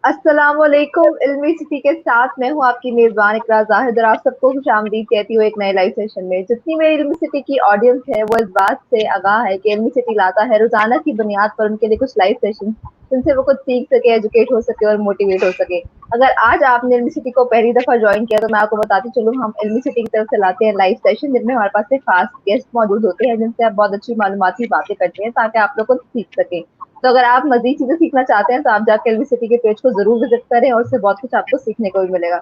अस्सलामुअलैकुम। इल्मी सिटी के साथ मैं हूँ आपकी मेजबान इकरा जाहिद और आप सबको खुशामदीद कहती हूँ एक नए लाइव सेशन में। जितनी मेरी इल्मी सिटी की ऑडियंस है वो इस बात से आगाह है कि इल्मी सिटी लाता है रोजाना की बुनियाद पर उनके लिए कुछ लाइव सेशन जिनसे वो कुछ सीख सके, एजुकेट हो सके और मोटिवेट हो सके। अगर आज आपने इल्मी सिटी को पहली दफा ज्वाइन किया तो मैं आपको बताती चलूँ, हम इल्मी सिटी की तरफ से लाते हैं लाइव सेशन जिनमें हमारे पास से खास गेस्ट मौजूद होते हैं जिनसे आप बहुत अच्छी मालूमाती बातें करते हैं ताकि आप लोग को सीख सके। तो अगर आप मजीद चीजें सीखना चाहते हैं तो आप जाके एलवी सिटी के पेज को जरूर विजिट करें और उससे बहुत कुछ आपको सीखने को भी मिलेगा।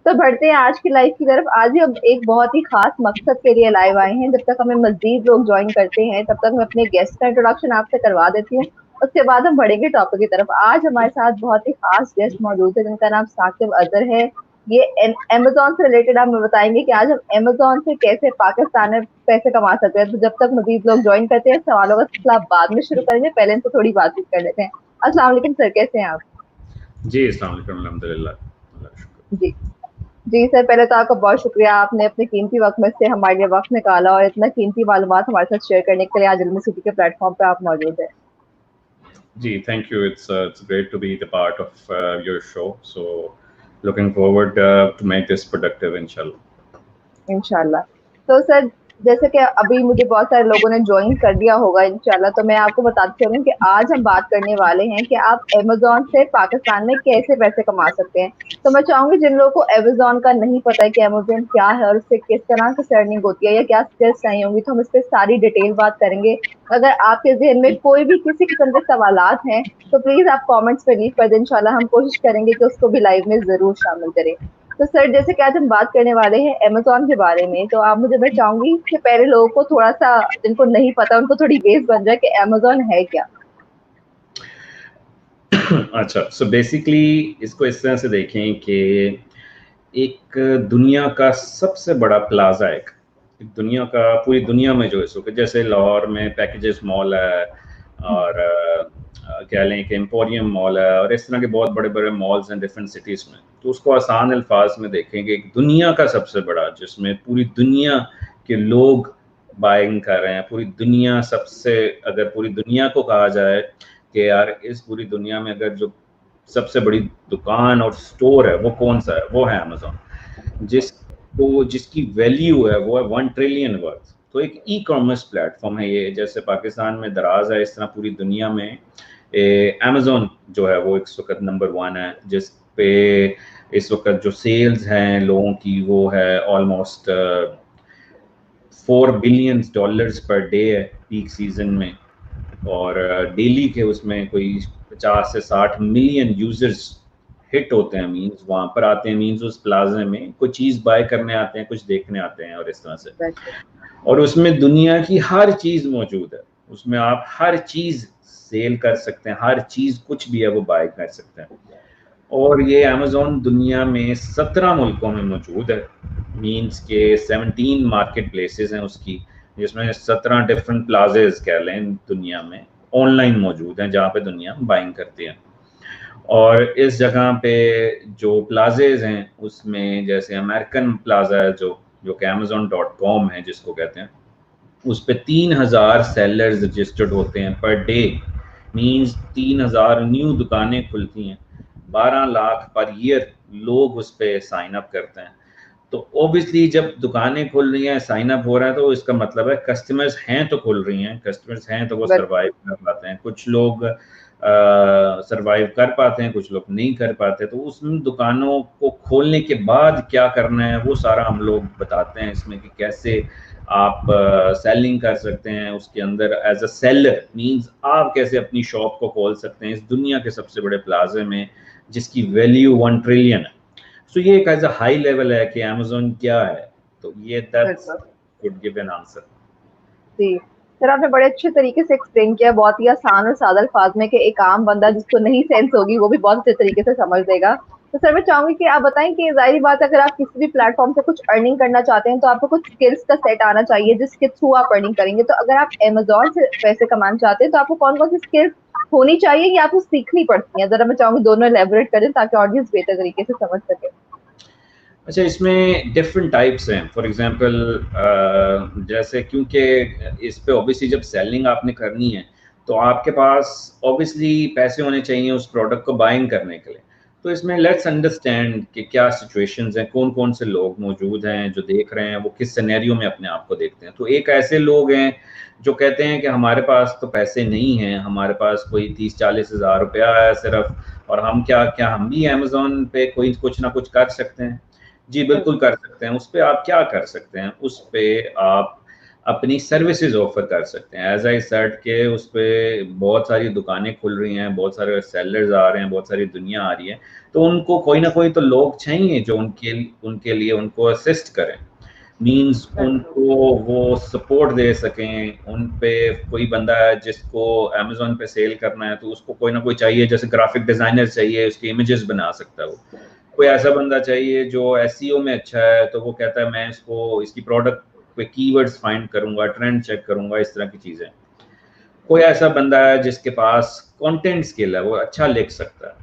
तो बढ़ते हैं आज की लाइव की तरफ। आज ही हम एक बहुत ही खास मकसद के लिए लाइव आए हैं। जब तक हमें मजीद लोग ज्वाइन करते हैं तब तक मैं अपने गेस्ट का इंट्रोडक्शन आपसे करवा देती हूँ। उसके बाद हम बढ़ेंगे टॉपिक की तरफ। आज हमारे साथ बहुत ही खास गेस्ट मौजूद है जिनका नाम साकिब अजहर है। ये अमेजोन से रिलेटेड हमें बताएंगे कि आज हम अमेजोन से कैसे पाकिस्तान में पैसे कमा सकते हैं। तो जब तक मजीद लोग ज्वाइन करते हैं सवालों का सिलसिला बाद में शुरू करेंगे, पहले इनसे थोड़ी बातचीत कर लेते हैं। अस्सलाम वालेकुम सर, कैसे हैं आप? जी अस्सलाम वालेकुम, अल्हम्दुलिल्लाह, अल्लाह का शुक्र। जी जी सर, पहले तो आपका बहुत शुक्रिया, आपने अपने कीमती वक्त में से हमारे लिए वक्त निकाला और इतना कीमती मालूमात हमारे साथ शेयर करने के लिए आज इल्मी सिटी के प्लेटफॉर्म पे आप मौजूद है। जी thank you, it's great to be the part of your show, so looking forward to make this productive इंशाल्लाह। इंशाल्लाह। तो सर, जैसे कि अभी मुझे बहुत सारे लोगों ने ज्वाइन कर दिया होगा इंशाल्लाह, तो मैं आपको बताती चलूं कि आज हम बात करने वाले हैं कि आप अमेज़न से पाकिस्तान में कैसे पैसे कमा सकते हैं। तो मैं चाहूंगी जिन लोगों को अमेज़न का नहीं पता है कि अमेज़न क्या है और उससे किस तरह से अर्निंग होती है या क्या स्किल्स चाहिए होंगी, तो हम इस पे सारी डिटेल बात करेंगे। अगर आपके ज़हन में कोई भी किसी किस्म के सवालात हैं तो प्लीज आप कमेंट्स पे लीव कर दें। इंशाल्लाह हम कोशिश करेंगे कि उसको भी लाइव में जरूर शामिल करें। तो सर, जैसे कि आज हम बात करने वाले हैं अमेज़न के बारे में, तो आप मुझे मैं चाहूंगी कि पहले लोगों को थोड़ा-सा, जिनको नहीं पता उनको थोड़ी बेस बन जाए कि अमेज़न है क्या? अच्छा, सो बेसिकली इसको इस तरह से देखें कि एक दुनिया का सबसे बड़ा प्लाजा है, एक दुनिया का, पूरी दुनिया में जो इस वक्त जैसे लाहौर में पैकेजेस मॉल है और कह लें कि एम्पोरियम मॉल है और इस तरह के बहुत बड़े बड़े मॉल्स हैं डिफरेंट सिटीज़ में। तो उसको आसान अल्फाज में देखेंगे, एक दुनिया का सबसे बड़ा, जिसमें पूरी दुनिया के लोग बाइंग कर रहे हैं, पूरी दुनिया सबसे, अगर पूरी दुनिया को कहा जाए कि यार इस पूरी दुनिया में अगर जो सबसे बड़ी दुकान और स्टोर है वो कौन सा है, वो है अमेज़न, जिसकी वैल्यू है वो है 1 ट्रिलियन वर्थ। तो एक ई कॉमर्स प्लेटफॉर्म है ये, जैसे पाकिस्तान में दराज है इस तरह पूरी दुनिया में अमेज़न जो है वो इस वक्त नंबर 1 है, जिस पे इस वक्त जो सेल्स हैं लोगों की वो है ऑलमोस्ट $4 बिलियन पर डे है पीक सीजन में, और डेली के उसमें कोई 50 से 60 मिलियन यूजर्स हिट होते हैं, मीन्स वहाँ पर आते हैं, मीन्स उस प्लाजा में कोई चीज़ बाय करने आते हैं, कुछ देखने आते हैं और इस तरह से। और उसमें दुनिया की हर चीज़ मौजूद है, उसमें आप हर चीज़ सेल कर सकते हैं, हर चीज़ कुछ भी है वो बाय कर सकते हैं। और ये अमेज़न दुनिया में 17 मुल्कों में मौजूद है, मीन्स के 17 मार्केट प्लेसेस हैं उसकी, जिसमें 17 डिफरेंट प्लाजेस कह लें दुनिया में ऑनलाइन मौजूद हैं जहाँ पे दुनिया बाइंग करती है। और इस जगह पे जो प्लाजेज हैं उसमें जैसे अमेरिकन प्लाजा है जो कि amazon.com है जिसको कहते हैं, उस पे 3000 सेलर्स रजिस्टर्ड होते हैं पर डे, मीन्स 3000 न्यू दुकानें खुलती हैं, 12 लाख पर ईयर लोग उस पे साइन अप करते हैं। तो ऑब्वियसली जब दुकानें खुल रही हैं, साइन अप हो रहा है, तो इसका मतलब है कस्टमर्स हैं तो खुल रही हैं, कस्टमर्स हैं तो वो सर्वाइव कर पाते हैं। कुछ लोग सर्वाइव कर पाते हैं, कुछ लोग नहीं कर पाते। तो उस दुकानों को खोलने के बाद क्या करना है वो सारा हम लोग बताते हैं इसमें, कि कैसे आप सेलिंग कर सकते हैं उसके अंदर एज अ सेलर, मींस आप कैसे अपनी शॉप को खोल सकते हैं इस दुनिया के सबसे बड़े प्लाजे में जिसकी वैल्यू 1 ट्रिलियन है। सो ये एक एज अ हाई लेवल है कि अमेज़न क्या है, तो ये that's could give an answer. जी सर, आपने बड़े अच्छे तरीके से एक्सप्लेन किया, बहुत ही आसान और सादा अल्फाज में, कि एक आम बंदा जिसको नहीं सेंस होगी वो भी बहुत अच्छे तरीके से समझ देगा। तो सर मैं चाहूंगी कि आप बताएं कि जाहिर बात है अगर आप किसी भी प्लेटफॉर्म से कुछ अर्निंग करना चाहते हैं तो आपको कुछ स्किल्स का सेट आना चाहिए जिसके थ्रू आप अर्निंग करेंगे। तो अगर आप अमेज़न से पैसे कमाना चाहते हैं तो आपको कौन कौन सी स्किल्स होनी चाहिए या आपको सीखनी पड़ती है? जरा मैं चाहूंगी दोनों एलेबोरेट करें ताकि ऑडियंस बेहतर तरीके से समझ सके। अच्छा, इसमें डिफरेंट टाइप्स हैं। फॉर एग्जांपल जैसे, क्योंकि इस पे ऑब्वियसली जब सेलिंग आपने करनी है तो आपके पास ऑब्वियसली पैसे होने चाहिए उस प्रोडक्ट को बाइंग करने के लिए। तो इसमें लेट्स अंडरस्टैंड कि क्या सिचुएशंस हैं, कौन कौन से लोग मौजूद हैं जो देख रहे हैं, वो किस सिनेरियो में अपने आप को देखते हैं। तो एक ऐसे लोग हैं जो कहते हैं कि हमारे पास तो पैसे नहीं हैं, हमारे पास कोई 30-40 हज़ार रुपया है सिर्फ, और हम क्या हम भी अमेज़न पे कोई कुछ ना कुछ कर सकते हैं। जी बिल्कुल कर सकते हैं। उस पे आप क्या कर सकते हैं? उस पे आप अपनी सर्विसेज ऑफर कर सकते हैं। एज आई सेड के उस पे बहुत सारी दुकानें खुल रही हैं, बहुत सारे सेलर्स आ रहे हैं, बहुत सारी दुनिया आ रही है, तो उनको कोई ना कोई तो लोग चाहिए जो उनके उनके लिए उनको असिस्ट करें, मींस उनको वो सपोर्ट दे सकें। उन पे कोई बंदा है जिसको अमेज़न पे सेल करना है, तो उसको कोई ना कोई चाहिए, जैसे ग्राफिक डिजाइनर चाहिए, उसकी इमेजेस बना सकता है वो। कोई ऐसा बंदा चाहिए जो एसईओ में अच्छा है, तो वो कहता है मैं इसको इसकी प्रोडक्ट पे कीवर्ड्स फाइंड करूंगा, ट्रेंड चेक करूंगा, इस तरह की चीजें। कोई ऐसा बंदा है जिसके पास कंटेंट स्किल है, वो अच्छा लिख सकता है,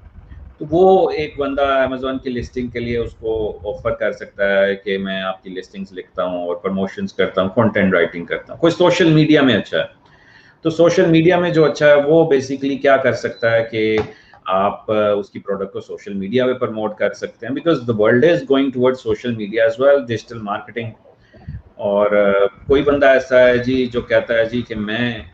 तो वो एक बंदा अमेज़न की लिस्टिंग के लिए उसको ऑफर कर सकता है कि मैं आपकी लिस्टिंग्स लिखता हूँ और प्रमोशंस करता हूँ, कंटेंट राइटिंग करता हूँ। कोई सोशल मीडिया में अच्छा है, तो सोशल मीडिया में जो अच्छा है वो बेसिकली क्या कर सकता है कि आप उसकी प्रोडक्ट को सोशल मीडिया पे प्रमोट कर सकते हैं, because the world is going towards social media as well, digital marketing. और कोई बंदा ऐसा है जी जो कहता है जी कि मैं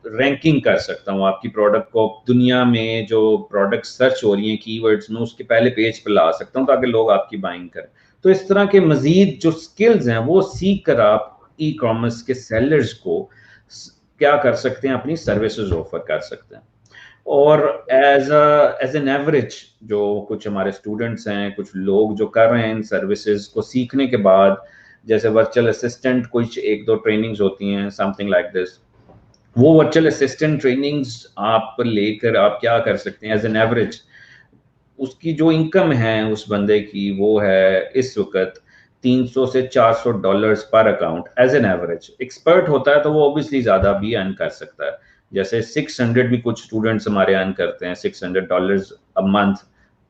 रैंकिंग कर सकता हूँ आपकी प्रोडक्ट को दुनिया में, जो प्रोडक्ट सर्च हो रही हैं कीवर्ड्स में, उसके पहले पेज पर ला सकता हूँ ताकि लोग आपकी बाइंग करें। तो इस तरह के मजीद जो स्किल्स हैं वो सीख कर आप ई कॉमर्स के सेलर्स को क्या कर सकते हैं, अपनी सर्विसेज ऑफर कर सकते हैं। और एज एन एवरेज जो कुछ हमारे स्टूडेंट्स हैं, कुछ लोग जो कर रहे हैं इन सर्विसेज को सीखने के बाद, जैसे वर्चुअल असिस्टेंट कुछ एक दो ट्रेनिंग्स होती हैं, समथिंग लाइक दिस, वो वर्चुअल असिस्टेंट ट्रेनिंग्स आप लेकर आप क्या कर सकते हैं एज एन एवरेज, उसकी जो इनकम है उस बंदे की वो है इस वक्त $300 से $400 पर account as an average. Expert होता है तो वो ऑब्वियसली ज्यादा भी अर्न कर सकता है, जैसे 600 भी कुछ स्टूडेंट्स हमारे अर्न करते हैं, $600 अ मंथ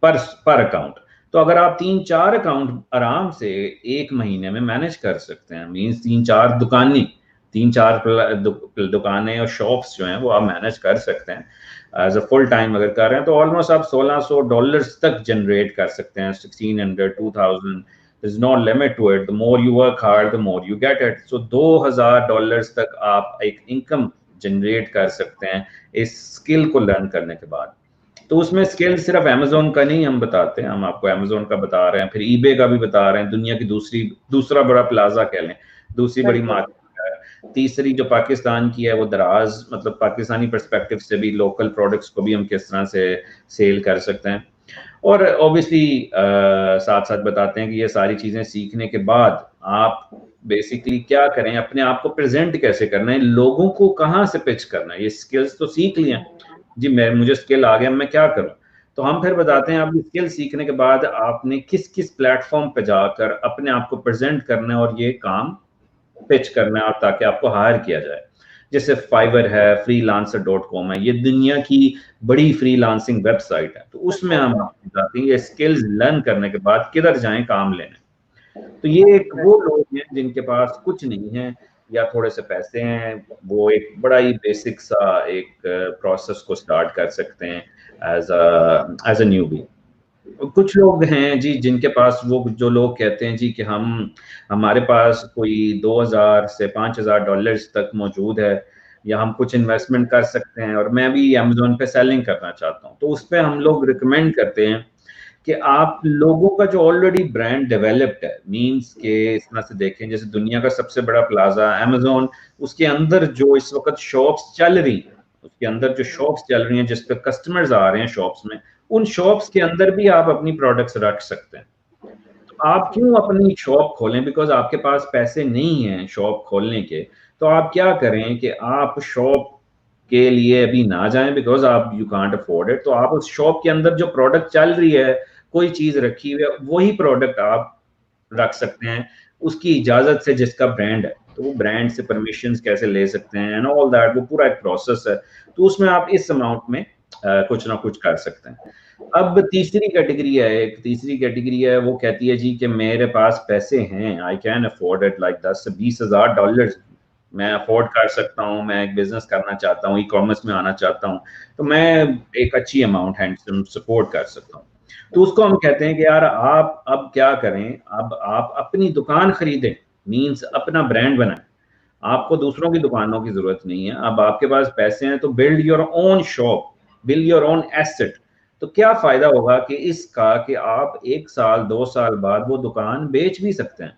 पर अकाउंट। तो अगर आप 3-4 अकाउंट आराम से एक महीने में मैनेज कर सकते हैं, मीन्स 3-4 दुकानें, 3-4 दुकानें और शॉप्स जो हैं वो आप मैनेज कर सकते हैं एज अ फुल टाइम अगर कर रहे हैं, तो ऑलमोस्ट आप $1,600 तक जनरेट कर सकते हैं, 1600, 2000, there's no limit to it, the more you work hard the more you get it। so $2,000 तक आप एक इनकम जनरेट कर सकते हैं इस स्किल को लर्न करने के बाद। तो उसमें स्किल सिर्फ अमेज़न का नहीं हम बताते हैं, हम आपको अमेज़न का बता रहे हैं, फिर ईबे का भी बता रहे हैं, दुनिया की दूसरा बड़ा प्लाजा कह लें, दूसरी बड़ी मार्केट है। तीसरी जो पाकिस्तान की है वो दराज, मतलब पाकिस्तानी पर्सपेक्टिव से भी लोकल प्रोडक्ट्स को भी हम किस तरह से सेल कर सकते हैं। और ऑब्वियसली साथ साथ बताते हैं कि ये सारी चीजें सीखने के बाद आप बेसिकली क्या करें, अपने आप को प्रेजेंट कैसे करना है, लोगों को कहाँ से पिच करना है। ये स्किल्स तो सीख लिए जी, मुझे स्किल आ गया, मैं क्या करूं, तो हम फिर बताते हैं आपकी स्किल सीखने के बाद आपने किस किस प्लेटफॉर्म पे जाकर अपने आप को प्रेजेंट करना है और ये काम पिच करना है, और ताकि आपको हायर किया जाए। जैसे फाइवर है, freelancer.com है, ये दुनिया की बड़ी फ्रीलांसिंग वेबसाइट है, तो उसमें हम आपको बताते हैं ये स्किल्स लर्न करने के बाद किधर जाएं काम लेने। तो ये एक वो लोग हैं जिनके पास कुछ नहीं है या थोड़े से पैसे हैं, वो एक बड़ा ही बेसिक सा एक प्रोसेस को स्टार्ट कर सकते हैं एज अ न्यूबी। कुछ लोग हैं जी जिनके पास, वो जो लोग कहते हैं जी कि हमारे पास कोई 2000 से $5000 तक मौजूद है, या हम कुछ इन्वेस्टमेंट कर सकते हैं और मैं भी अमेज़न पे सेलिंग करना चाहता हूँ, तो उस पर हम लोग रिकमेंड करते हैं कि आप लोगों का जो ऑलरेडी ब्रांड डेवलप्ड है, मींस के इस तरह से देखें जैसे दुनिया का सबसे बड़ा प्लाजा अमेज़न, उसके अंदर जो इस वक्त शॉप्स चल रही हैं, उसके अंदर जो शॉप्स चल रही हैं जिस पे कस्टमर्स आ रहे हैं शॉप्स में, उन शॉप्स के अंदर भी आप अपनी प्रोडक्ट्स रख सकते हैं। तो आप क्यों अपनी शॉप खोलें, बिकॉज आपके पास पैसे नहीं हैं शॉप खोलने के, तो आप क्या करें कि आप शॉप के लिए अभी ना जाएं, बिकॉज आप यू कांट अफोर्ड इट। तो आप उस शॉप के अंदर जो प्रोडक्ट चल रही है, कोई चीज रखी हुई है, वही प्रोडक्ट आप रख सकते हैं उसकी इजाजत से जिसका ब्रांड है। तो वो ब्रांड से परमिशंस कैसे ले सकते हैं एंड ऑल दैट, वो पूरा एक प्रोसेस है। तो उसमें आप इस अमाउंट में कुछ ना कुछ कर सकते हैं। अब तीसरी कैटेगरी है, एक तीसरी कैटेगरी है, वो कहती है जी कि मेरे पास पैसे हैं, I can afford it, like $10 से $20 हजार, मैं अफोर्ड कर सकता हूँ, मैं एक बिजनेस करना चाहता हूँ, ई कॉमर्स में आना चाहता हूँ, तो मैं एक अच्छी अमाउंट हैंडसम सपोर्ट कर सकता हूँ। तो उसको हम कहते हैं कि यार आप अब क्या करें, अब आप अपनी दुकान खरीदें, मींस अपना ब्रांड बनाएं। आपको दूसरों की दुकानों की जरूरत नहीं है, अब आपके पास पैसे हैं तो build your own shop, build your own asset. तो क्या फायदा होगा कि इसका कि आप 1 साल 2 साल बाद वो दुकान बेच भी सकते हैं,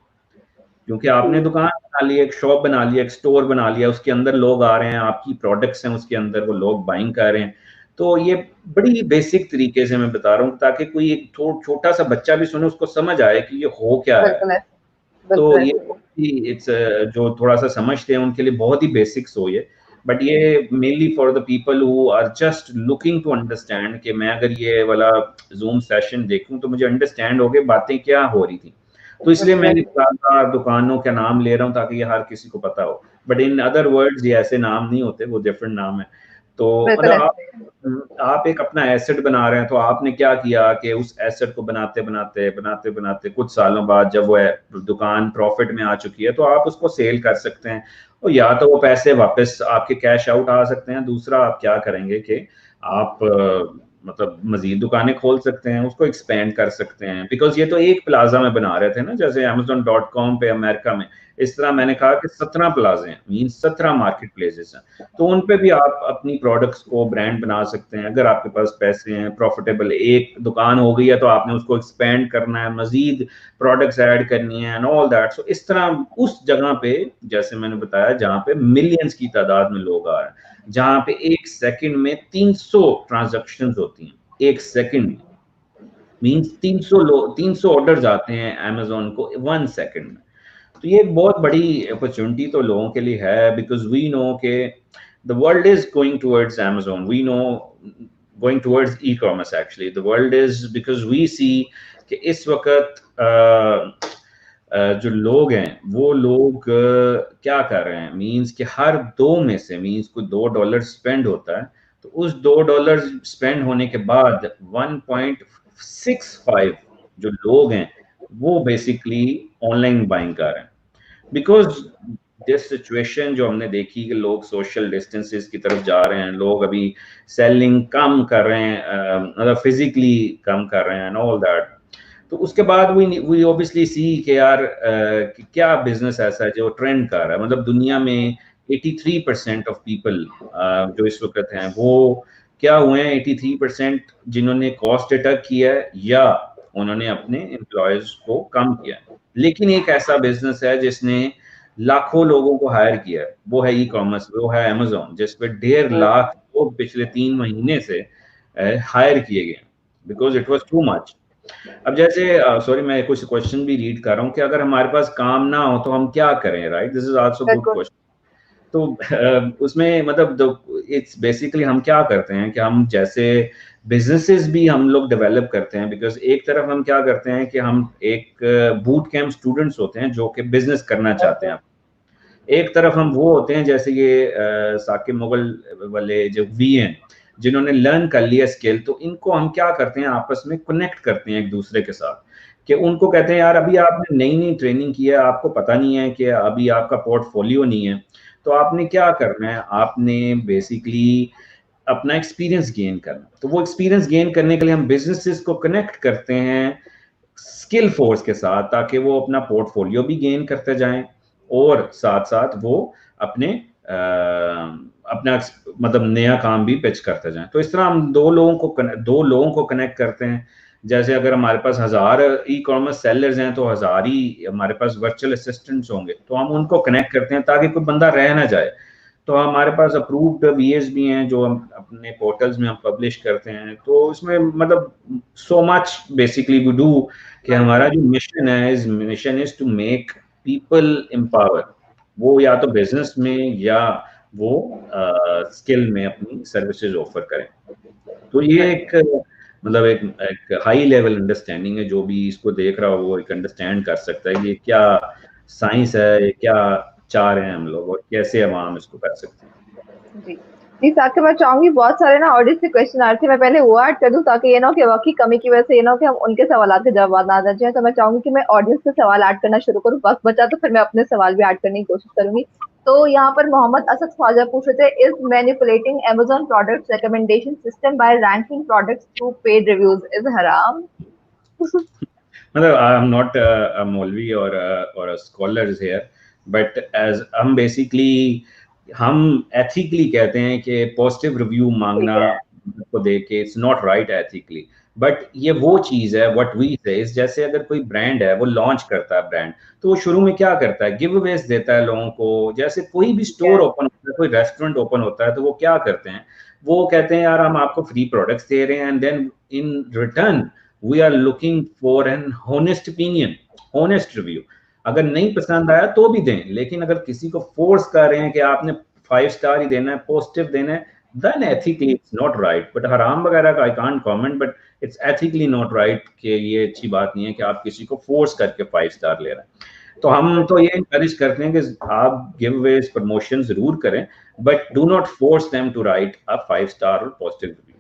क्योंकि आपने दुकान बना ली, एक शॉप बना लिया, एक स्टोर बना लिया, उसके अंदर लोग आ रहे हैं, आपकी प्रोडक्ट्स हैं उसके अंदर, वो लोग बाइंग कर रहे हैं। तो ये बड़ी बेसिक तरीके से मैं बता रहा हूँ ताकि कोई एक छोटा सा बच्चा भी सुने, उसको समझ आए कि ये हो क्या है। बिल्कुल ऐसे, तो बिल्कुल ये ऐसे। इट्स जो थोड़ा सा समझते हैं उनके लिए बहुत ही बेसिक्स हो ये, बट ये mainly for the people who are just looking to understand कि मैं अगर ये वाला जूम सेशन देखूं तो मुझे अंडरस्टैंड हो गए बातें क्या हो रही थी। तो इसलिए बिल्कुल मैंने ऐसे। दुकानों का नाम ले रहा हूँ ताकि ये हर किसी को पता हो, बट इन अदर वर्ड्स ये ऐसे नाम नहीं होते, वो डिफरेंट नाम है। तो बिल्कुल मतलब ऐसे। आप एक अपना एसेट बना रहे हैं, तो आपने क्या किया कि उस एसेट को बनाते बनाते बनाते बनाते कुछ सालों बाद जब वो दुकान प्रॉफिट में आ चुकी है तो आप उसको सेल कर सकते हैं, और या तो वो पैसे वापस आपके कैश आउट आ सकते हैं, दूसरा आप क्या करेंगे कि आप मतलब मजीद दुकानें खोल सकते हैं, उसको एक्सपेंड कर सकते हैं। बिकॉज ये तो एक प्लाजा में बना रहे थे ना, जैसे Amazon.com पे अमेरिका में, इस तरह मैंने कहा कि 17 प्लाजे हैं, मीन 17 मार्केट प्लेसेस हैं। तो उन पे भी आप अपनी प्रोडक्ट्स को ब्रांड बना सकते हैं अगर आपके पास पैसे हैं, प्रॉफिटेबल एक दुकान हो गई है तो आपने उसको एक्सपेंड करना है, मजीद प्रोडक्ट्स ऐड करनी है एंड ऑल दैट। सो इस तरह उस जगह पे, जैसे मैंने बताया, जहाँ पे मिलियंस की तादाद में लोग आ रहे हैं, जहाँ पे एक सेकंड में 300 ट्रांजैक्शंस होती हैं, एक सेकंड में, मींस 300 लोग 300 ऑर्डर्स आते हैं अमेजोन को 1 सेकंड में। तो ये एक बहुत बड़ी अपॉर्चुनिटी तो लोगों के लिए है, बिकॉज वी नो के the world is going towards Amazon, we know going towards e commerce, actually the world is, because we see कि इस वक्त जो लोग हैं वो लोग क्या कर रहे हैं, मींस कि हर दो में से, मींस कोई $2 स्पेंड होता है तो उस $2 स्पेंड होने के बाद 1.65 जो लोग हैं वो बेसिकली ऑनलाइन बाइंग कर रहे हैं। बिकॉज दिस सिचुएशन जो हमने देखी कि लोग सोशल डिस्टेंसेस की तरफ जा रहे हैं, लोग अभी सेलिंग कम कर रहे हैं, मतलब फिजिकली कम कर रहे हैं एंड ऑल दैट। तो उसके बाद वी ऑब्वियसली सी कि यार कि क्या बिजनेस ऐसा है जो ट्रेंड कर रहा है, मतलब दुनिया में 83% ऑफ पीपल जो इस वक्त हैं वो क्या हुए हैं, 83% जिन्होंने कॉस्ट अटैक किया है या उन्होंने अपने एम्प्लॉयज को कम किया है। लेकिन एक ऐसा बिजनेस है जिसने लाखों लोगों को हायर किया है, वो है ई कॉमर्स, वो है Amazon, जिसपे 1.5 लाख लोग पिछले 3 महीने से हायर किए गए, because it was too much. अब जैसे सॉरी मैं कुछ क्वेश्चन भी रीड कर रहा हूँ कि अगर हमारे पास काम ना हो तो हम क्या करें, right? This is also good बिल्कुल। क्वेश्चन। तो उसमें मतलब इट्स बेसिकली हम क्या करते हैं कि हम जैसे बिजनेसेस भी हम लोग डेवलप करते हैं, बिकॉज एक तरफ हम क्या करते हैं कि हम एक बूट कैंप स्टूडेंट्स होते हैं जो कि बिजनेस करना चाहते हैं, एक तरफ हम वो होते हैं जैसे ये साकिब मुगल वाले जो वी हैं जिन्होंने लर्न कर लिया स्किल, तो इनको हम क्या करते हैं आपस में कनेक्ट करते हैं एक दूसरे के साथ, कि उनको कहते हैं यार अभी आपने नई नई ट्रेनिंग की है, आपको पता नहीं है कि अभी आपका पोर्टफोलियो नहीं है, तो आपने क्या करना है, आपने बेसिकली अपना एक्सपीरियंस गेन करना। तो वो एक्सपीरियंस गेन करने के लिए हम बिजनेसेस को कनेक्ट करते हैं स्किल फोर्स के साथ, ताकि वो अपना पोर्टफोलियो भी गेन करते जाएं और साथ साथ वो अपने अपना मतलब नया काम भी पिच करते जाएं। तो इस तरह हम दो लोगों को कनेक्ट करते हैं। जैसे अगर हमारे पास 1000 ई कॉमर्स सेलर्स हैं तो 1000 ही हमारे पास वर्चुअल असिस्टेंट्स होंगे, तो हम उनको कनेक्ट करते हैं ताकि कोई बंदा रह ना जाए। तो हमारे पास अप्रूव्ड वीएस भी हैं जो हम अपने पोर्टल्स में हम पब्लिश करते हैं। तो इसमें मतलब so much basically we do कि हमारा जो mission is to make people empower, वो या तो बिजनेस में या वो स्किल में अपनी सर्विसेज ऑफर करें। तो ये एक मतलब एक हाई लेवल अंडरस्टैंडिंग है, जो भी इसको देख रहा हो वो एक अंडरस्टैंड कर सकता है ये क्या साइंस है, ये क्या चाह रहे हैं हम लोग और कैसे हम इसको कर सकते हैं। जी। जी साकिब, मैं चाहूंगी बहुत सारे ना ऑडियंस से क्वेश्चन आ रहे थे, मैं पहले वो ऐड कर दूं ताकि ये ना हो कि वक्त की कमी की वजह से ये ना हो कि हम उनके सवाल के जवाब ना दे जाए। तो मैं चाहूंगी कि मैं ऑडियंस से सवाल ऐड करना शुरू करूं, वक्त बचा तो फिर मैं अपने सवाल भी ऐड करने की कोशिश करूंगी। तो यहाँ पर मोहम्मद असद ख्वाजा पूछ रहे थे, is manipulating Amazon products recommendation system by ranking products through paid reviews is हराम? मतलब आई एम नॉट अ मौलवी और स्कॉलर्स हियर, बट एज हम बेसिकली हम एथिकली कहते हैं कि पॉजिटिव रिव्यू ठीक मांगना है। को देख के it's not right ethically. But ये वो चीज है व्हाट वी से, जैसे अगर कोई ब्रांड है वो लॉन्च करता है ब्रांड, तो वो शुरू में क्या करता है, गिव अवेज देता है लोगों को। जैसे कोई भी स्टोर ओपन होता है, कोई रेस्टोरेंट ओपन होता है, तो वो क्या करते हैं, वो कहते हैं यार हम आपको फ्री प्रोडक्ट्स दे रहे हैं, and then in return we are looking for an honest opinion, honest review. अगर नहीं पसंद आया तो भी दें, लेकिन अगर किसी को फोर्स कर रहे हैं कि आपने 5 स्टार ही देना है, पॉजिटिव देना है, then ethically it's not right। but हराम वगैरह का I can't comment, but it's ethically not right कि ये अच्छी बात नहीं है कि आप किसी को फोर्स करके 5 स्टार ले रहे हैं। तो हम तो ये इंकरेज करते हैं कि आप गिव अवेज प्रमोशन जरूर करें, but do not force them to write a 5 star और पॉजिटिव रिव्यू।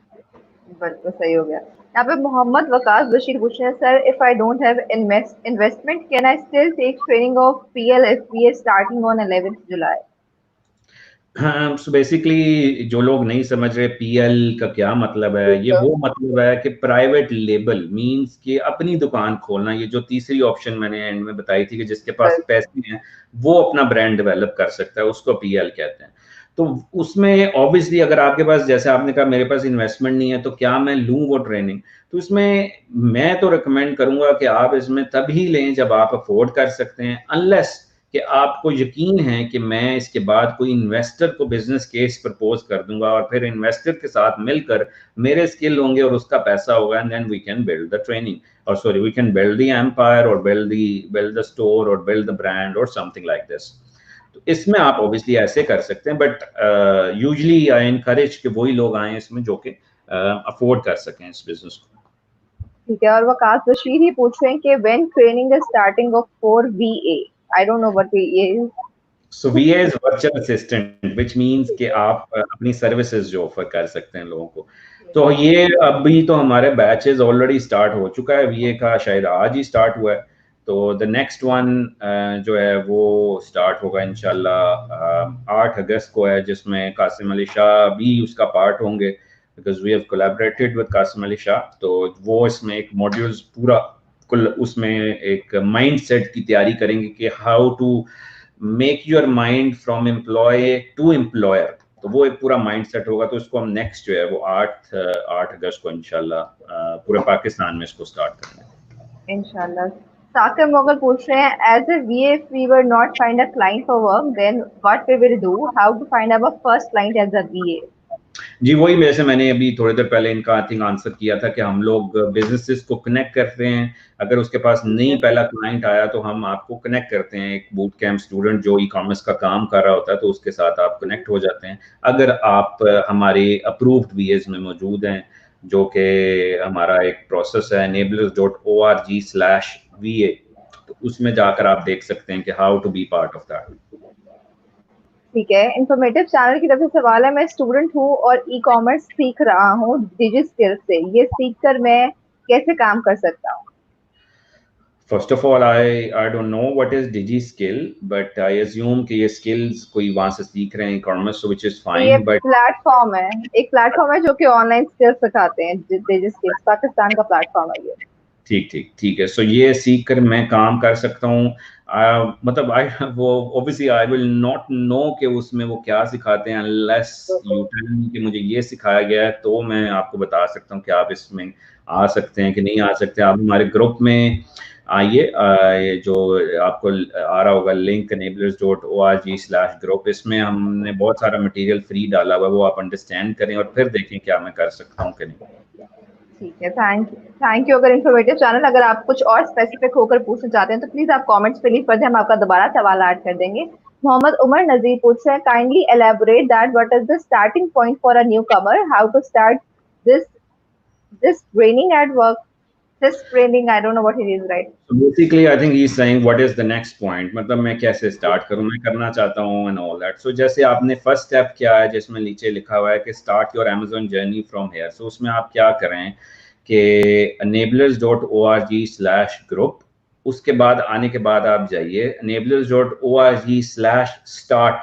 बिल्कुल सही हो गया। यहाँ पे मोहम्मद वकास बशीर पूछ रहे हैं, sir if I don't have investment can I still take training of PLFBA starting on 11th July? हाँ, सो बेसिकली जो लोग नहीं समझ रहे पीएल का क्या मतलब है, ये वो मतलब है कि प्राइवेट लेबल मींस कि अपनी दुकान खोलना। ये जो तीसरी ऑप्शन मैंने एंड में बताई थी कि जिसके पास पैसे हैं वो अपना ब्रांड डेवलप कर सकता है, उसको पीएल कहते हैं। तो उसमें ऑब्वियसली अगर आपके पास, जैसे आपने कहा मेरे पास इन्वेस्टमेंट नहीं है तो क्या मैं लूँ वो ट्रेनिंग, तो इसमें मैं तो रिकमेंड करूंगा कि आप इसमें तभी लें जब आप अफोर्ड कर सकते हैं, अनलेस कि आपको यकीन है कि मैं इसके बाद कोई इन्वेस्टर को बिजनेस केस प्रपोज कर दूंगा और फिर इन्वेस्टर के साथ मिलकर मेरे स्किल होंगे और उसका पैसा होगा, and then we can build the training, और sorry we can build the empire और बिल्ड द स्टोर और बिल्ड द ब्रांड और समथिंग लाइक दिस। तो इसमें आप ऑब्वियसली ऐसे कर सकते हैं, बट यूजुअली आई एनकरेज कि वही लोग आए इसमें जो कि अफोर्ड कर सकें इस बिजनेस को। ठीक है। और वकास बशीर ही पूछ रहे हैं कि when training is starting of for VA, I don't know what VA is. So VA is virtual assistant, which means कि आप अपनी सर्विसेज जो ऑफर कर सकते हैं लोगों को। तो ये अभी तो हमारे बैचेस ऑलरेडी स्टार्ट हो चुका है, VA का शायद आज ही स्टार्ट हुआ है। तो द नेक्स्ट वन जो है वो स्टार्ट होगा इंशाल्लाह 8 अगस्त को है, जिसमें कासिम अली शाह भी उसका पार्ट होंगे, because we have collaborated with Qasim Ali Shah. तो वो इसमें एक मॉड्यूल्स पूरा कुल उसमें एक माइंड सेट की तैयारी करेंगे कि how to make your mind from employ to employer. तो वो एक पूरा माइंड सेट होगा। तो इसको हम नेक्स्ट जो है वो 8 अगस्त को इंशाल्लाह पूरे पाकिस्तान में इसको स्टार्ट करेंगे इंशाल्लाह। साकिब मोगल पूछ रहे हैं, as a VA if we were not find a client for work then what we will do, how to find our first client as a VA? जी वही, वैसे मैंने अभी थोड़ी देर पहले इनका आई थिंक आंसर किया था कि हम लोग बिजनेसेस को कनेक्ट करते हैं। अगर उसके पास नहीं पहला क्लाइंट आया तो हम आपको कनेक्ट करते हैं एक बूट कैंप स्टूडेंट जो ई कॉमर्स का काम कर रहा होता है, तो उसके साथ आप कनेक्ट हो जाते हैं। अगर आप हमारे अप्रूव्ड VAs में मौजूद हैं, जो कि हमारा एक प्रोसेस है enablers.org/VA, तो उसमें जाकर आप देख सकते हैं कि how to be part of that. ठीक है। इन्फॉर्मेटिव चैनल की तरफ से सवाल है, मैं स्टूडेंट हूँ और ई-कॉमर्स सीख रहा हूँ डिजी स्किल से, ये सीखकर मैं कैसे काम कर सकता हूँ? First of all I don't know what is digi skill, but I assume कि ये स्किल्स कोई वहां से सीख रहे हैं कॉमर्स, व्हिच इज ये फाइन। बट प्लेटफॉर्म है, एक प्लेटफॉर्म है जो कि ऑनलाइन स्किल्स सिखाते हैं, डिजी स्किल्स पाकिस्तान का प्लेटफॉर्म है ये। ठीक ठीक ठीक है। सो ये सीख कर मैं काम कर सकता हूँ। मतलब आई वो obviously I will not know कि उसमें वो क्या सिखाते हैं, अनलेस यू टेल मी कि मुझे ये सिखाया गया है, तो मैं आपको बता सकता हूँ कि आप इसमें आ सकते हैं कि नहीं आ सकते। आप हमारे ग्रुप में आइए, ये जो आपको आ रहा होगा लिंक enablers.org/ग्रुप, इसमें हमने बहुत सारा मटेरियल फ्री डाला हुआ है, वो आप अंडरस्टैंड करें और फिर देखें क्या मैं कर सकता हूँ कि नहीं। ठीक है। Thank you. अगर इन्फॉर्मेटिव चैनल, अगर आप कुछ और स्पेसिफिक होकर पूछना चाहते हैं तो प्लीज आप कमेंट्स पे लीव कर दें, हम आपका दोबारा सवाल ऐड कर देंगे। मोहम्मद उमर नजीर पूछ रहे हैं, kindly elaborate that what is the starting point for a newcomer, how to start this this training at work, this training, I don't know what it is, right? So basically, I think he's saying what is the next point, मतलब मैं कैसे start करूँ, मैं करना चाहता हूँ and all that. So जैसे आपने फर्स्ट स्टेप क्या है, जिसमें नीचे लिखा हुआ है कि start your Amazon journey from here. So उसमें आप क्या करें कि enablers.org/group, उसके बाद आने के बाद आप जाइए enablers.org/start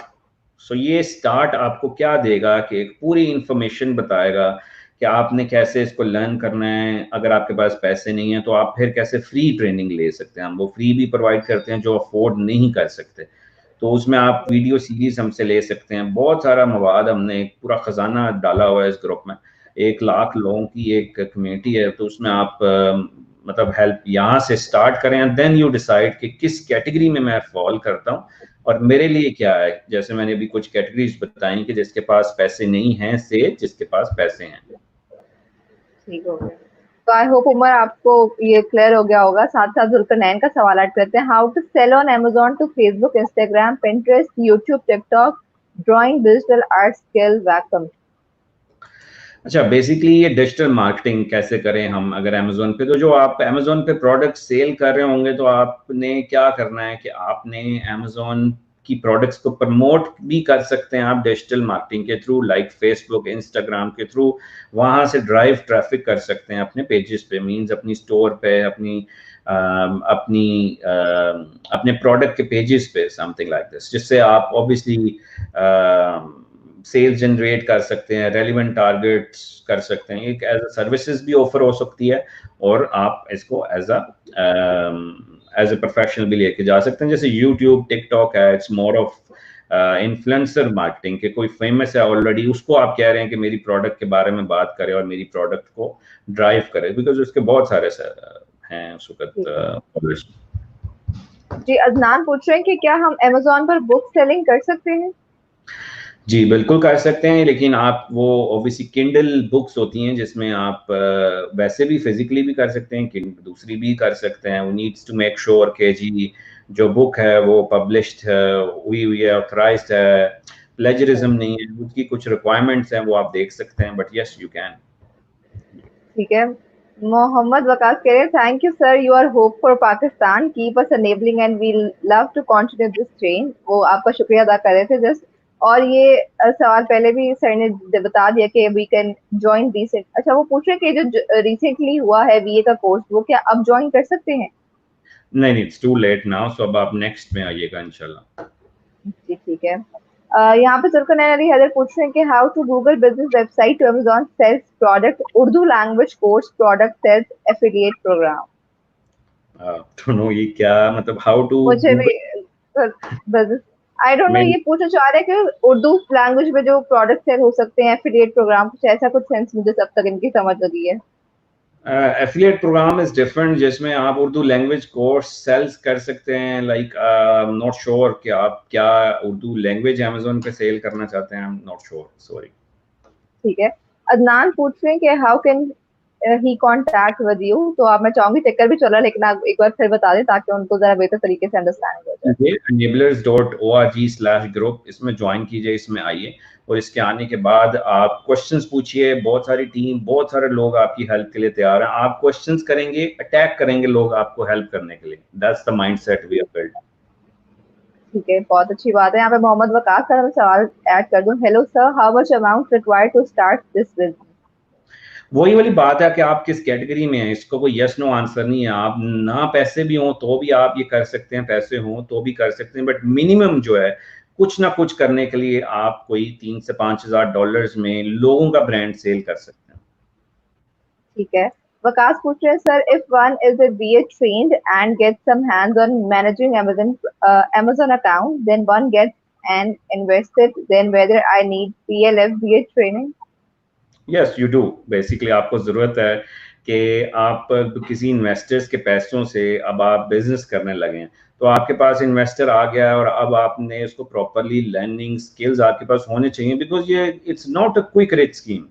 सो ये स्टार्ट आपको क्या देगा कि एक पूरी इंफॉर्मेशन बताएगा कि आपने कैसे इसको लर्न करना है। अगर आपके पास पैसे नहीं है तो आप फिर कैसे फ्री ट्रेनिंग ले सकते हैं, हम वो फ्री भी प्रोवाइड करते हैं जो अफोर्ड नहीं कर सकते। तो उसमें आप वीडियो सीरीज हमसे ले सकते हैं, बहुत सारा मवाद, हमने एक पूरा खजाना डाला हुआ है इस ग्रुप में। 1 लाख लोगों की एक कम्युनिटी है, तो उसमें आप मतलब हेल्प यहाँ से स्टार्ट करें एंड देन यू डिसाइड कि किस कैटेगरी में मैं फॉल करता हूँ और मेरे लिए क्या है। जैसे मैंने अभी कुछ कैटेगरीज बताई कि जिसके पास पैसे नहीं हैं से जिसके पास पैसे हैं। ठीक हो गया। तो आई होप उमर आपको ये क्लियर हो गया होगा। साथ साथ जुल्करनैन का सवाल ऐड करते हैं, how to sell on Amazon to Facebook, Instagram, Pinterest, YouTube, TikTok, drawing, digital art, skill, वैकम। अच्छा, बेसिकली ये डिजिटल मार्केटिंग कैसे करें हम अगर अमेजोन पे, तो जो आप अमेजोन पे प्रोडक्ट सेल कर रहे होंगे तो आपने क्या करना है कि आपने अमेजोन की प्रोडक्ट्स को प्रमोट भी कर सकते हैं आप डिजिटल मार्केटिंग के थ्रू, लाइक फेसबुक, इंस्टाग्राम के थ्रू। वहां से ड्राइव ट्रैफिक कर सकते हैं अपने पेजेस पे, मींस अपनी स्टोर पे, अपने प्रोडक्ट के पेजेस पे, समथिंग लाइक दिस, जिससे आप ऑब्वियसली सेल्स जनरेट कर सकते हैं, रेलिवेंट टारगेट्स कर सकते हैं। एक एज अ सर्विसेज भी ऑफर हो सकती है और आप इसको एज अ प्रोफेशनल भी लेके जा सकते हैं। जैसे यूट्यूब, टिकटॉक है, it's more of influencer marketing के, कोई फेमस है ऑलरेडी, उसको आप कह रहे हैं कि मेरी प्रोडक्ट के बारे में बात करे और मेरी प्रोडक्ट को ड्राइव करे, बिकॉज उसके बहुत सारे हैं उस वक्त। जी, अदनान पूछ रहे हैं कि क्या हम अमेजोन पर बुक सेलिंग कर सकते हैं? जी बिल्कुल कर सकते हैं, लेकिन आप वो ऑब्वियसली किंडल बुक्स होती हैं जिसमें आप वैसे भी फिजिकली भी कर सकते हैं, दूसरी भी कर सकते हैं। We needs to make sure कि जी जो बुक है वो पब्लिश्ड हुई है, ऑथराइज्ड है, प्लेजरिज्म नहीं है, उसकी कुछ रिक्वायरमेंट्स हैं वो आप देख सकते हैं, बट यस यू कैन। ठीक है। मोहम्मद वकास कह रहे हैं, thank you sir, you are hope for Pakistan, keep us enabling and we love to continue this train. वो आपका शुक्रिया अदा कर रहे थे जस्ट। और ये सवाल पहले भी सर ने बता दिया कि वी कैन ज्वाइन रिसेंट। अच्छा, वो पूछ रहे कि जो रिसेंटली हुआ है बीए का कोर्स, वो क्या अब ज्वाइन कर सकते हैं? नहीं, इट्स टू लेट नाउ, सो अब आप नेक्स्ट में आइएगा इंशाल्लाह। जी ठीक है। यहाँ पे सुरखनैन अली हैदर पूछ रहे हैं कि how to Google business website to Amazon sales product, Urdu language course, product sales affiliate program. तो नो, ये क्या मतलब हाउ टू मुझे भी Google business, I don't know, में? ये पूछना चाह रहे हैं कि उर्दू लैंग्वेज में जो प्रोडक्ट सेल हो सकते हैं, एफिलिएट प्रोग्राम, कुछ ऐसा कुछ सेंस मुझे सब तक इनकी समझ लगी है। एफिलिएट प्रोग्राम इज डिफरेंट, जिसमें आप उर्दू लैंग्वेज कोर्स सेल्स कर सकते हैं। लाइक नॉट श्योर कि आप क्या उर्दू लैंग्वेज अमेजोन पे सेल करना चाहते हैं, I am not sure, sorry. ठीक है। अदनान पूछ रहे हैं कि how can he contact with you. तो आप, मैं चाहूंगी चक्कर भी चला, लेकिन आप एक बार फिर बता दें ताकि उनको जरा बेहतर तरीके से अंडरस्टैंड हो जाए। ये enablers.org/group, इसमें ज्वाइन कीजिए, इसमें आइए और इसके आने के बाद आप क्वेश्चंस पूछिए। बहुत सारी टीम, बहुत सारे लोग आपकी हेल्प के लिए तैयार हैं। आप क्वेश्चंस करेंगे, अटैक करेंगे लोग आपको हेल्प करने के लिए। That's the mindset we have built. ठीक है, बहुत अच्छी बात है। यहाँ पे मोहम्मद वकास सर, मैं सवाल ऐड कर दूं। Hello sir, how much amount required to start this business? वही वाली बात है कि आप किस कैटेगरी में हैं, इसको कोई यस नो आंसर नहीं है। आप ना पैसे भी हों तो भी आप ये कर सकते हैं, पैसे हों तो भी कर सकते हैं, बट मिनिमम जो है कुछ ना कुछ करने के लिए आप कोई 3 से 5 हज़ार डॉलर्स में लोगों का ब्रांड सेल कर सकते हैं। ठीक है। वकास पूछ रहे हैं, sir, if one is a VA trained and get some hands on managing Amazon account, then one gets and invested, then whether I need PLF BA training? Yes you do. Basically आपको जरूरत है कि आप किसी investors के पैसों से अब आप बिजनेस करने लगे हैं, तो आपके पास इन्वेस्टर आ गया है और अब आपने इसको प्रॉपरली लर्निंग स्किल्स आपके पास होने चाहिए, बिकॉज ये it's not a quick rich scheme.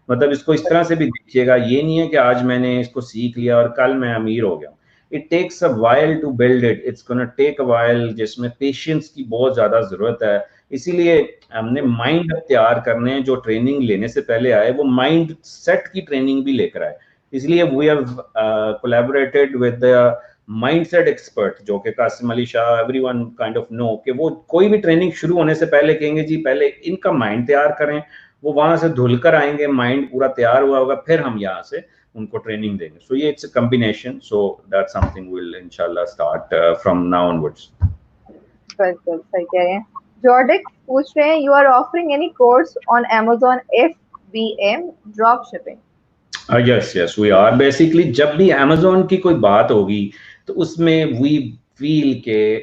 मतलब इसको इस तरह से भी देखिएगा, ये नहीं है कि आज मैंने इसको सीख लिया और कल मैं अमीर हो गया। It takes a while to build it, it's gonna take a while, जिसमें पेशेंस की बहुत ज्यादा जरूरत है। इसीलिए हमने माइंड तैयार करने हैं, जो ट्रेनिंग लेने से पहले आए वो माइंड सेट की ट्रेनिंग भी लेकर आए। इसलिए we have collaborated with the mindset expert, जो कि Qasim Ali Shah, everyone kind of know, कि वो कोई भी ट्रेनिंग शुरू होने से पहले कहेंगे जी पहले इनका माइंड तैयार करें। वो वहां से धुल कर आएंगे, माइंड पूरा तैयार हुआ होगा, फिर हम यहाँ से उनको ट्रेनिंग देंगे। सो ये it's a combination, so that's something will इंशाल्लाह स्टार्ट फ्रॉम नाउ ऑनवर्ड्स। बिल्कुल सही कह रहे हैं। जॉर्डिक पूछ रहे हैं, you are offering any course on Amazon FBM drop shipping? Yes yes we are basically जब भी अमेजोन की कोई बात होगी तो उसमें वी फील के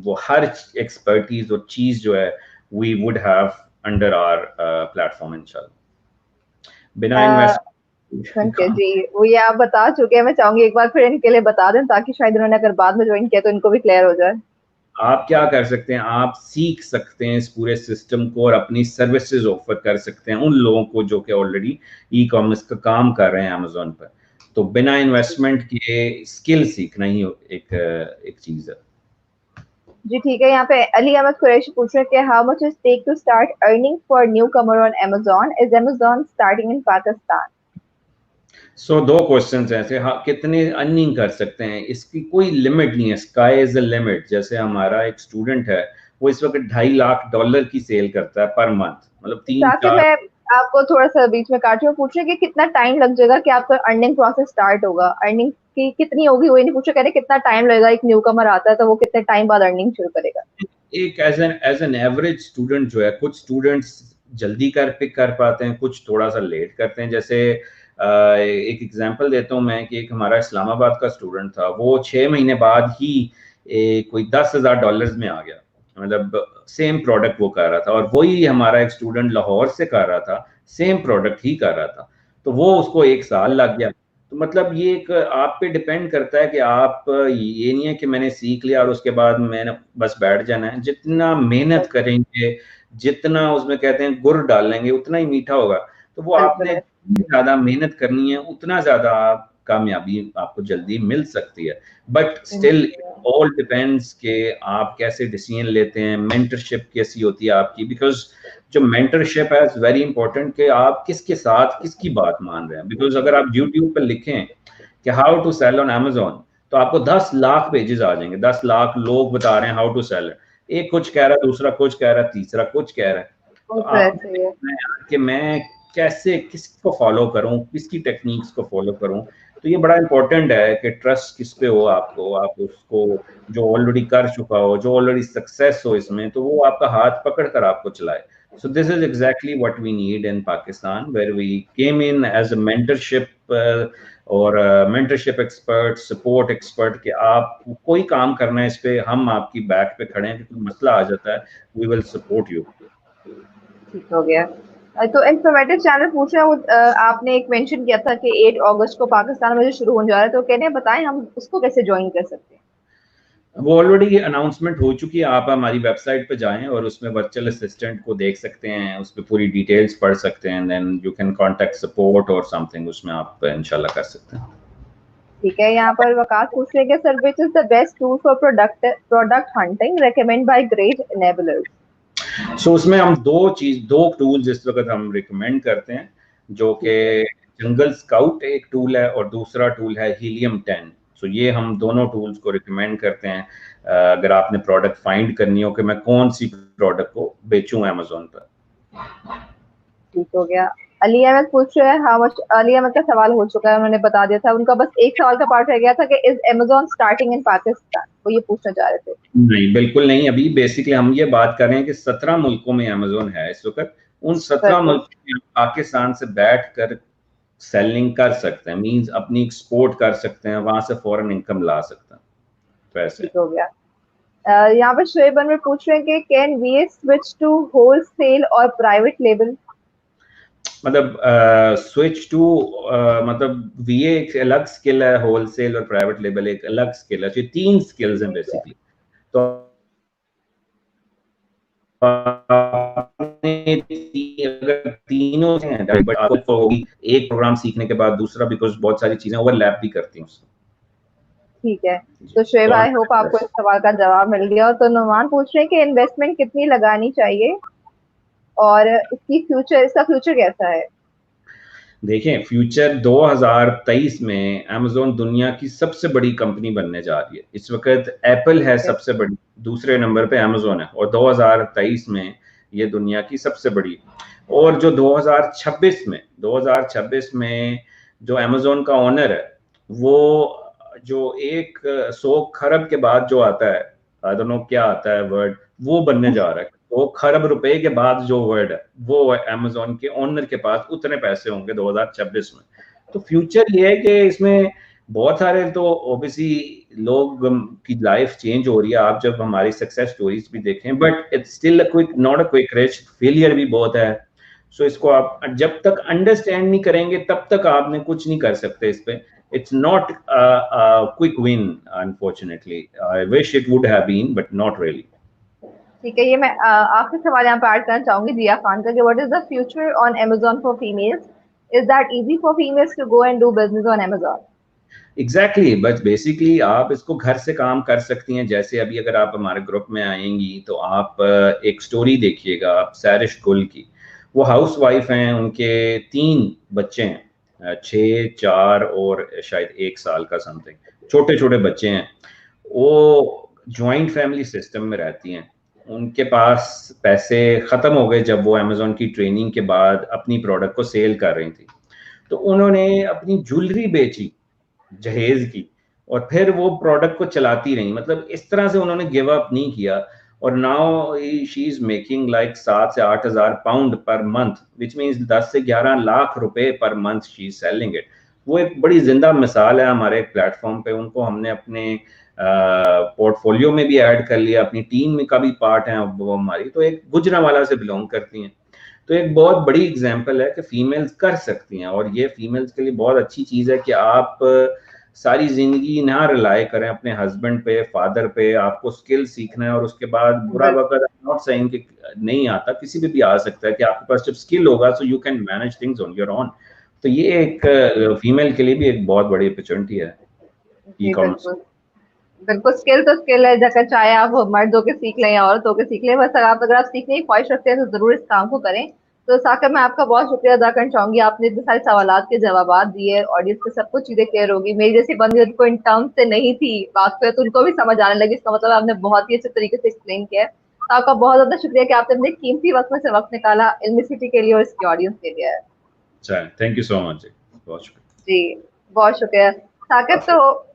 वो हर एक्सपर्टीज और चीज जो है we would have under our platform इंशाल्लाह बिना इन्वेस्ट। जी, वो ये आप बता चुके हैं, मैं चाहूंगी एक बार फिर इनके लिए बता दें ताकि शायद उन्होंने अगर बाद में ज्वाइन किया तो इनको भी क्लियर हो जाए। आप क्या कर सकते हैं, आप सीख सकते हैं इस पूरे सिस्टम को और अपनी सर्विसेज ऑफर कर सकते हैं उन लोगों को जो कि ऑलरेडी ई कॉमर्स का काम कर रहे हैं अमेजोन पर। तो बिना इन्वेस्टमेंट के स्किल सीखना ही एक चीज है। जी ठीक है, यहाँ पे अली अहमद कुरैशी पूछ रहे हैं कि how much is take to start earning for newcomer on Amazon? Is Amazon starting in Pakistan? दो क्वेश्चन ऐसे, हाँ कितने अर्निंग कर सकते हैं इसकी कोई लिमिट नहीं है, स्काई इज द लिमिट। जैसे हमारा एक स्टूडेंट है वो इस वक्त $2.5 लाख की सेल करता है पर मंथ, मतलब तीन साकिब, चार मैं आपको थोड़ा सा बीच में काट रही हूँ, पूछ रहे हैं कि कितना टाइम लग जाएगा कि आपका अर्निंग प्रोसेस स्टार्ट होगा? अर्निंग की कितनी होगी वो नहीं पूछ रहे, कह रहे कितना टाइम लगेगा, एक न्यू कमर आता है तो वो कितने टाइम बाद अर्निंग शुरू करेगा? एक एज एन एवरेज स्टूडेंट जो है, कुछ स्टूडेंट्स जल्दी पिक कर पाते हैं, कुछ थोड़ा सा लेट करते हैं। जैसे एक एग्जांपल देता हूँ मैं कि एक हमारा इस्लामाबाद का स्टूडेंट था, वो 6 महीने बाद ही कोई $10,000 में आ गया। मतलब सेम प्रोडक्ट वो कर रहा था और वही हमारा एक स्टूडेंट लाहौर से कर रहा था, सेम प्रोडक्ट ही कर रहा था, तो वो उसको 1 साल लग गया। तो मतलब ये एक आप पे डिपेंड करता है कि आप, ये नहीं है कि मैंने सीख लिया और उसके बाद मैंने बस बैठ जाना है। जितना मेहनत करेंगे, जितना उसमें कहते हैं गुड़ डालेंगे उतना ही मीठा होगा। तो वो बिल्कुल आपने है। ज्यादा मेहनत करनी है उतना ज्यादा आप कामयाबी आपको जल्दी मिल सकती है। बट स्टिल ऑल डिपेंड्स कि आप कैसे डिसीजन लेते हैं, मेंटरशिप कैसी होती है आपकी। बिकॉज जो मेंटरशिप है इज वेरी इंपॉर्टेंट कि आप किसके साथ किसकी बात मान रहे हैं। बिकॉज अगर आप यूट्यूब पर लिखें कि how to sell on Amazon तो आपको 10 लाख पेजेस आ जाएंगे, 10 लाख लोग बता रहे हैं हाउ टू सेल। एक कुछ कह रहा है, दूसरा कुछ कह रहा है, तीसरा कुछ कह रहा है। वो तो तो आप ऐसे ही है। कि मैं कैसे किसको फॉलो करूं, किसकी टेक्निक्स को फॉलो करूं। तो ये बड़ा इंपॉर्टेंट है कि ट्रस्ट किस पे हो आपको, आप उसको जो ऑलरेडी कर चुका हो, जो ऑलरेडी सक्सेस हो इसमें, तो वो आपका हाथ पकड़ कर आपको चलाए। So this is exactly what we need in Pakistan, where we came in as a mentorship और mentorship expert, support expert कि आप कोई काम करना है इस पे, हम आपकी बैक पे खड़े हैं कि कोई मसला आ जाता है, we will support you। ठीक हो गया। तो इन्फॉर्मेटिव चैनल पूछ रहे हैं, आपने एक मेंशन किया था कि 8 अगस्त को पाकिस्तान में जो शुरू होने जा रहा है, तो कह रहे हैं बताएं हम उसको कैसे ज्वाइन कर सकते हैं? वो ऑलरेडी अनाउंसमेंट हो चुकी है, आप हमारी वेबसाइट पे जाएं और उसमें वर्चुअल असिस्टेंट को देख सकते हैं, उस पर पूरी डिटेल्स पढ़ सकते हैं, then you can contact support और समथिंग, उसमें आप इंशाल्लाह कर सकते हैं। ठीक है, यहाँ पर वकास पूछ रहे हैं कि sir which is the best tool for product hunting recommend by great enablers? उसमें हम दो टूल्स इस वक्त हम रिकमेंड करते हैं, जो कि जंगल स्काउट एक टूल है और दूसरा टूल है हीलियम 10। ये हम दोनों टूल्स को रिकमेंड करते हैं अगर आपने प्रोडक्ट फाइंड करनी हो कि मैं कौन सी प्रोडक्ट को बेचूं Amazon पर। ठीक हो गया। अली अहमद पूछ रहे हैं हाउ मच, अली अहमद का सवाल हो चुका है, उन्होंने बता दिया था। उनका बस एक सवाल का पार्ट रह गया था कि is Amazon starting in Pakistan, वो ये पूछना चाह रहे थे। नहीं बिल्कुल नहीं, अभी बेसिकली हम ये बात कर रहे हैं कि 17 मुल्कों में Amazon है इस वक्त। उन 17 बिल्कुल। मुल्कों में पाकिस्तान से बैठ कर सेलिंग कर सकते हैं, मींस अपनी एक्सपोर्ट कर सकते हैं, वहां से फॉरेन इनकम ला सकते हैं। तो ऐसे ठीक हो गया। यहाँ पर शोएब अनवर पूछ रहे हैं कि can we switch to wholesale और प्राइवेट लेबल? मतलब स्विच टू, मतलब वीए एक अलग स्किल है, होलसेल और प्राइवेट लेबल एक अलग स्किल है। तो ये 3 स्किल्स हैं बेसिकली। तो अगर तीनों से हैं, बट आपको होगी एक प्रोग्राम सीखने के बाद दूसरा, बिकॉज बहुत सारी चीजें ओवरलैप भी करती हैं उससे। ठीक है। तो शोएब, आई होप आपको इस सवाल का जवाब मिल गया। तो नुमान पूछ रहे हैं कि इन्वेस्टमेंट कितनी लगानी चाहिए और इसका फ्यूचर कैसा है? देखें, फ्यूचर 2023 में Amazon दुनिया की सबसे बड़ी कंपनी बनने जा रही है। इस वक्त एप्पल है सबसे बड़ी, दूसरे नंबर पे Amazon है, और 2023 में ये दुनिया की सबसे बड़ी। और जो 2026 में जो Amazon का ओनर है, वो जो 100 खरब के बाद जो आता है, आई डोंट नो क्या आता है वर्ड, वो बनने जा रहा है। तो खरब रुपए के बाद जो वर्ड है वो अमेजोन के ओनर के पास उतने पैसे होंगे 2026 में। तो फ्यूचर ये है कि इसमें बहुत सारे तो ऑब्वियसली लोग की लाइफ चेंज हो रही है, आप जब हमारी सक्सेस स्टोरीज भी देखें, but it's still a quick, not a quick rich, failure भी बहुत है। सो इसको आप जब तक अंडरस्टैंड नहीं करेंगे तब तक आपने कुछ नहीं कर सकते इस पे। It's not quick win, unfortunately I wish it would have been but not really. ठीक है, ये मैं आखिरी सवाल यहाँ पे ऐड करना चाहूंगी जिया खान का कि what is the future on Amazon for females, is that easy for females to go and do business on Amazon? Exactly, बस बेसिकली आप इसको घर से काम कर सकती हैं। जैसे अभी अगर आप हमारे ग्रुप में आएंगी तो आप एक स्टोरी देखिएगा आप सैरिश गुल की। वो हाउस वाइफ हैं, उनके 3 बच्चे हैं, 6, 4 और शायद 1 साल का समथिंग, छोटे छोटे बच्चे हैं। वो ज्वाइंट फैमिली सिस्टम में रहती हैं। उनके पास पैसे ख़त्म हो गए जब वो अमेजोन की ट्रेनिंग के बाद अपनी प्रोडक्ट को सेल कर रही थी। तो उन्होंने अपनी ज्वेलरी बेची जहेज की, और फिर वो प्रोडक्ट को चलाती रही। मतलब इस तरह से उन्होंने गिव अप नहीं किया। और now she is making like 7 से 8 हज़ार pound per month, which means 10 से 11 लाख रुपए per month she is selling it. वो एक बड़ी जिंदा मिसाल है हमारे प्लेटफॉर्म पे। उनको हमने अपने पोर्टफोलियो में भी ऐड कर लिया, अपनी टीम में का भी पार्ट है वो हमारी। तो एक गुजरांवाला से बिलोंग करती हैं। तो एक बहुत बड़ी एग्जांपल है कि फीमेल्स कर सकती हैं, और ये फीमेल्स के लिए बहुत अच्छी चीज़ है कि आप सारी जिंदगी ना रिलाय करें अपने हस्बैंड पे, फादर पे। आपको स्किल सीखना है, और उसके बाद बुरा वक्त, नॉट सेइंग कि नहीं आता, किसी पे भी आ सकता है, कि आपके पास जब स्किल होगा so you can manage things on your own. तो ये एक फीमेल के लिए भी एक बहुत बड़ी अपॉर्चुनिटी है ई जी कॉमर्स। बिल्कुल, बिल्कुल स्किल तो स्किल है, जगह चाहे आप मर्द होके सीख लें या औरत होके सीख लें, बस अगर आप सीखने की ख्वाहिश रखते हैं तो जरूर इस काम को करें। तो साकिब, मैं आपका बहुत शुक्रिया अदा करना चाहूंगी, आपने इतने सारे सवालात के जवाब दिए, ऑडियंस के सब कुछ चीजें क्लियर होगी। मेरी जैसी बंदी को इन टर्म्स से नहीं थी वाकफ, तो उनको भी समझ आने लगी, इसका मतलब आपने बहुत ही अच्छे तरीके से एक्सप्लेन किया है। तो आपका बहुत ज्यादा शुक्रिया कि आपने अपने कीमती वक्त में से वक्त निकाला इल्मी सिटी के लिए और इसकी ऑडियंस के लिए। अच्छा, थैंक यू सो मच, बहुत शुक्रिया। जी, बहुत शुक्रिया साकिब। तो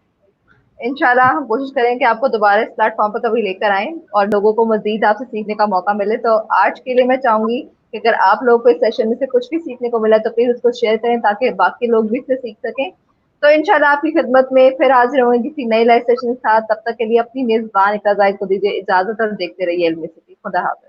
इंशाल्लाह हम कोशिश करें कि आपको दोबारा इस प्लेटफॉर्म पर कभी लेकर आएं और लोगों को मजीद आपसे सीखने का मौका मिले। तो आज के लिए मैं चाहूंगी कि अगर आप लोगों को इस सेशन में से कुछ भी सीखने को मिला तो प्लीज उसको शेयर करें ताकि बाकी लोग भी इससे सीख सकें। तो इंशाल्लाह आपकी खिदमत में फिर हाजिर होंगे किसी नए लाइव सेशन के साथ। तब तक के लिए अपनी मेजबान इकराज़ को दीजिए इजाजत और देखते रहिए इल्मी सिटी। खुदा हाफिज।